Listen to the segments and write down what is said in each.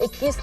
21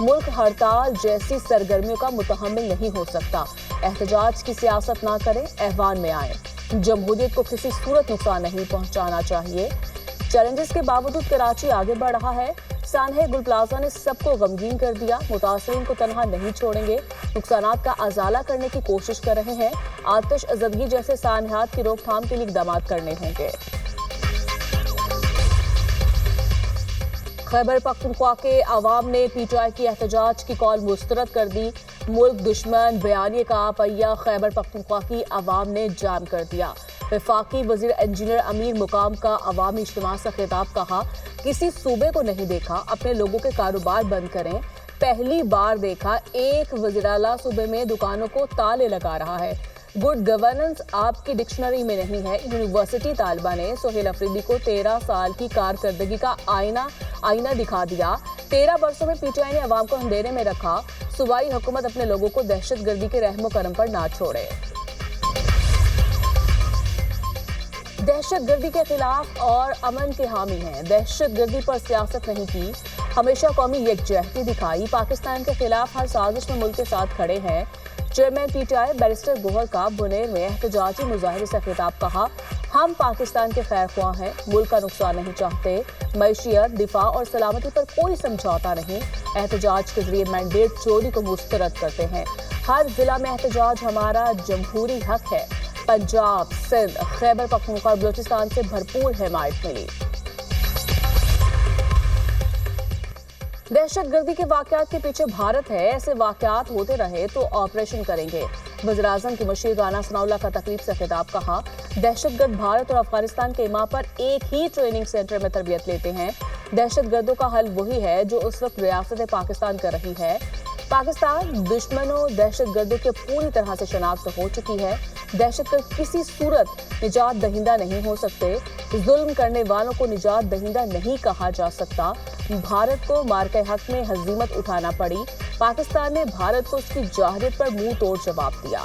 ملک ہڑتال جیسی سرگرمیوں کا متحمل نہیں ہو سکتا۔ احتجاج کی سیاست نہ کریں، ایوان میں آئیں۔ جمہوریت کو کسی صورت نقصان نہیں پہنچانا چاہیے۔ چیلنجز کے باوجود کراچی آگے بڑھ رہا ہے۔ سانحہ گل پلازا نے سب کو غمگین کر دیا۔ متاثرین کو تنہا نہیں چھوڑیں گے، نقصانات کا ازالہ کرنے کی کوشش کر رہے ہیں۔ آتش زدگی جیسے سانحات کی روک تھام کے لیے اقدامات کرنے ہوں گے۔ خیبر پختونخوا کے عوام نے پی ٹی آئی کی احتجاج کی کال مسترد کر دی۔ ملک دشمن بیانیے کا پہیہ خیبر پختونخوا کی عوام نے جام کر دیا۔ وفاقی وزیر انجینئر امیر مقام کا عوامی اجتماع سے خطاب، کہا کسی صوبے کو نہیں دیکھا، اپنے لوگوں کے کاروبار بند کریں۔ پہلی بار دیکھا ایک وزیراعلیٰ صوبے میں دکانوں کو تالے لگا رہا ہے۔ گڈ گورننس آپ کی ڈکشنری میں نہیں ہے۔ یونیورسٹی طالبہ نے سہیل افریدی کو 13 سال کی کارکردگی کا آئینہ دکھا دیا۔ 13 برسوں میں پی ٹی آئی نے عوام کو اندھیرے میں رکھا۔ صوبائی حکومت اپنے لوگوں کو دہشت گردی کے رحم و کرم پر نہ چھوڑے۔ دہشت گردی کے خلاف اور امن کے حامی ہیں۔ دہشت گردی پر سیاست نہیں کی، ہمیشہ قومی یکجہتی دکھائی۔ پاکستان کے خلاف ہر سازش میں ملک کے ساتھ کھڑے ہیں۔ Chairman P T I barrister Gohar کا بنیر میں احتجاجی مظاہرے سے خطاب، کہا ہم پاکستان کے خیر خواہ ہیں، ملک کا نقصان نہیں چاہتے۔ معیشت، دفاع اور سلامتی پر کوئی سمجھوتا نہیں۔ احتجاج کے ذریعے مینڈیٹ چوری کو مسترد کرتے ہیں۔ ہر ضلع میں احتجاج ہمارا جمہوری حق ہے۔ پنجاب، سندھ، خیبر پختونخوا اور بلوچستان سے بھرپور حمایت ملی۔ دہشت گردی کے واقعات کے پیچھے بھارت ہے، ایسے واقعات ہوتے رہے تو آپریشن کریں گے۔ وزیراعظم کی مشیر رانا ثناء اللہ کا تقریب سے خطاب، کہا دہشت گرد بھارت اور افغانستان کے امام پر ایک ہی ٹریننگ سینٹر میں تربیت لیتے ہیں۔ دہشت گردوں کا حل وہی ہے جو اس وقت ریاست پاکستان کر رہی ہے۔ پاکستان دشمنوں دہشت گردوں کے پوری طرح سے شناخت ہو چکی ہے۔ دہشت گرد کسی صورت نجات دہندہ نہیں ہو سکتے۔ ظلم کرنے والوں کو نجات دہندہ نہیں کہا جا سکتا۔ بھارت کو مارکہ حق میں ہزیمت اٹھانا پڑی۔ پاکستان نے بھارت کو اس کی جارحیت پر منہ توڑ جواب دیا۔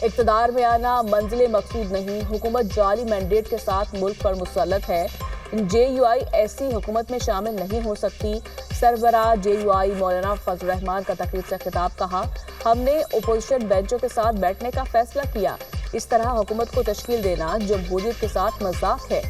اقتدار میں آنا منزل مقصود نہیں، حکومت جعلی مینڈیٹ کے ساتھ ملک پر مسلط ہے۔ جے یو آئی ایسی حکومت میں شامل نہیں ہو سکتی۔ سربراہ جے یو آئی مولانا فضل الرحمان کا تقریب سے خطاب، کہا ہم نے اپوزیشن بینچوں کے ساتھ بیٹھنے کا فیصلہ کیا۔ اس طرح حکومت کو تشکیل دینا جمہوریت کے ساتھ مذاق ہے۔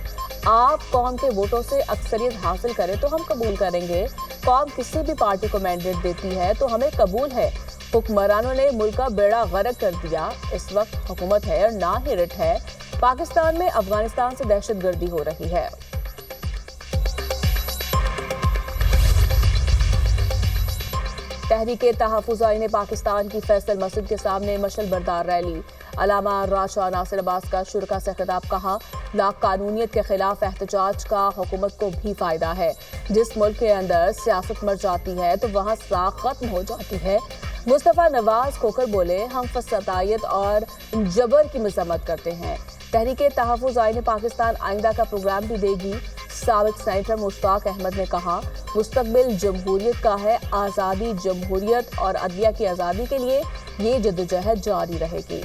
آپ قوم کے ووٹوں سے اکثریت حاصل کریں تو ہم قبول کریں گے۔ قوم کسی بھی پارٹی کو مینڈیٹ دیتی ہے تو ہمیں قبول ہے۔ حکمرانوں نے ملک کا بیڑا غرق کر دیا۔ اس وقت حکومت ہے اور نہ ہی رٹ ہے۔ پاکستان میں افغانستان سے دہشت گردی ہو رہی ہے۔ تحریک تحفظ آئین پاکستان کی فیصل مسجد کے سامنے مشعل بردار ریلی۔ علامہ راجہ ناصر عباس کا شرکا سے خطاب، کہا لا قانونیت کے خلاف احتجاج کا حکومت کو بھی فائدہ ہے۔ جس ملک کے اندر سیاست مر جاتی ہے تو وہاں ساکھ ختم ہو جاتی ہے۔ مصطفیٰ نواز کھوکھر بولے ہم فسادیت اور جبر کی مذمت کرتے ہیں۔ تحریک تحفظ آئین پاکستان آئندہ کا پروگرام بھی دے گی۔ سابق سینیٹر مشتاق احمد نے کہا مستقبل جمہوریت کا ہے، آزادی، جمہوریت اور عدلیہ کی آزادی کے لیے یہ جدوجہد جاری رہے گی۔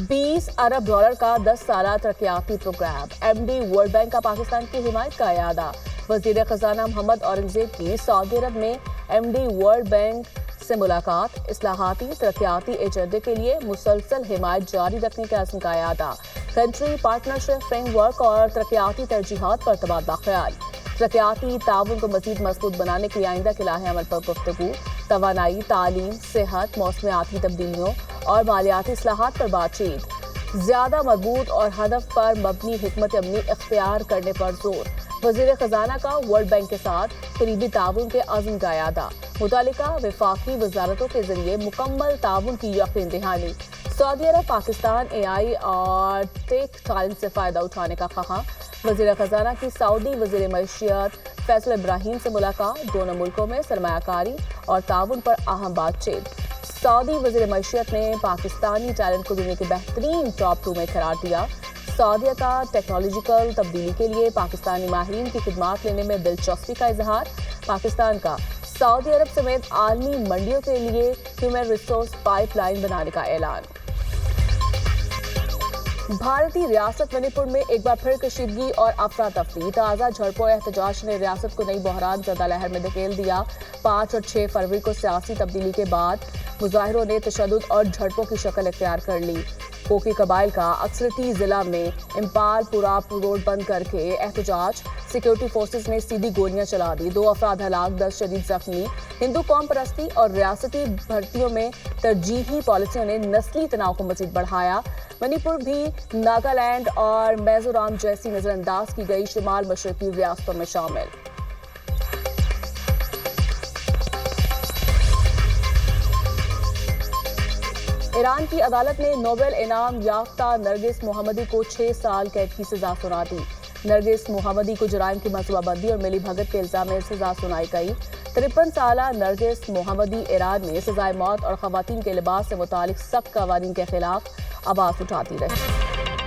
20 ارب ڈالر کا 10 سالہ ترقیاتی programme, M D World Bank کا پاکستان کی حمایت کا اعادہ۔ وزیر خزانہ محمد اورنگزیب کی سعودی عرب میں ایم ڈی ورلڈ بینک سے ملاقات، اصلاحاتی ترقیاتی ایجنڈے کے لیے مسلسل حمایت جاری رکھنے کے عزم کا اعادہ۔ کنٹری پارٹنرشپ فریم ورک اور ترقیاتی ترجیحات پر تبادلہ خیال۔ ترقیاتی تعاون کو مزید مضبوط بنانے کے لیے آئندہ کے لائحہ عمل پر گفتگو۔ توانائی، تعلیم، صحت، موسمیاتی تبدیلیوں اور مالیاتی اصلاحات پر بات چیت۔ زیادہ مربوط اور ہدف پر مبنی حکمت عملی اختیار کرنے پر زور۔ وزیر خزانہ کا ورلڈ بینک کے ساتھ قریبی تعاون کے عزم کا اعادہ۔ متعلقہ وفاقی وزارتوں کے ذریعے مکمل تعاون کی یقین دہانی۔ سعودی عرب پاکستان اے آئی اور ٹیکسٹائل سے فائدہ اٹھانے کا خواہاں۔ وزیر خزانہ کی سعودی وزیر معیشت فیصل ابراہیم سے ملاقات، دونوں ملکوں میں سرمایہ کاری اور تعاون پر اہم بات چیت۔ سعودی وزیر معیشت نے پاکستانی ٹیلنٹ کو دنیا کے بہترین ٹاپ 2 میں قرار دیا۔ سعودیہ کا ٹیکنالوجیکل تبدیلی کے لیے پاکستانی ماہرین کی خدمات لینے میں دلچسپی کا اظہار۔ پاکستان کا سعودی عرب سمیت عالمی منڈیوں کے لیے ہیومن ریسورس پائپ لائن بنانے کا اعلان۔ بھارتی ریاست منی پور میں ایک بار پھر کشیدگی اور افراتفری. تازہ جھڑپوں احتجاج نے ریاست کو نئی بحران زدہ لہر میں دھکیل دیا. 5 اور 6 فروری کو سیاسی تبدیلی کے بعد مظاہروں نے تشدد اور جھڑپوں کی شکل اختیار کر لی. کوکی قبائل کا اکثرتی ضلع میں امپال پورا روڈ بند کر کے احتجاج. سیکورٹی فورسز نے سیدھی گولیاں چلا دی. 2 افراد ہلاک، 10 شدید زخمی. ہندو قوم پرستی اور ریاستی بھرتیوں میں ترجیحی پالیسیوں نے نسلی تناؤ کو مزید بڑھایا. منی پور بھی ناگالینڈ اور میزورام جیسی نظر انداز کی گئی شمال مشرقی ریاستوں میں شامل. ایران کی عدالت نے نوبل انعام یافتہ نرگس محمدی کو 6 سال قید کی سزا سنا دی. نرگس محمدی کو جرائم کی منصوبہ بندی اور ملی بھگت کے الزام میں سزا سنائی گئی. 53 سالہ نرگس محمدی ایران میں سزائے موت اور خواتین کے لباس سے متعلق سخت قوانین کے خلاف آواز اٹھاتی رہی.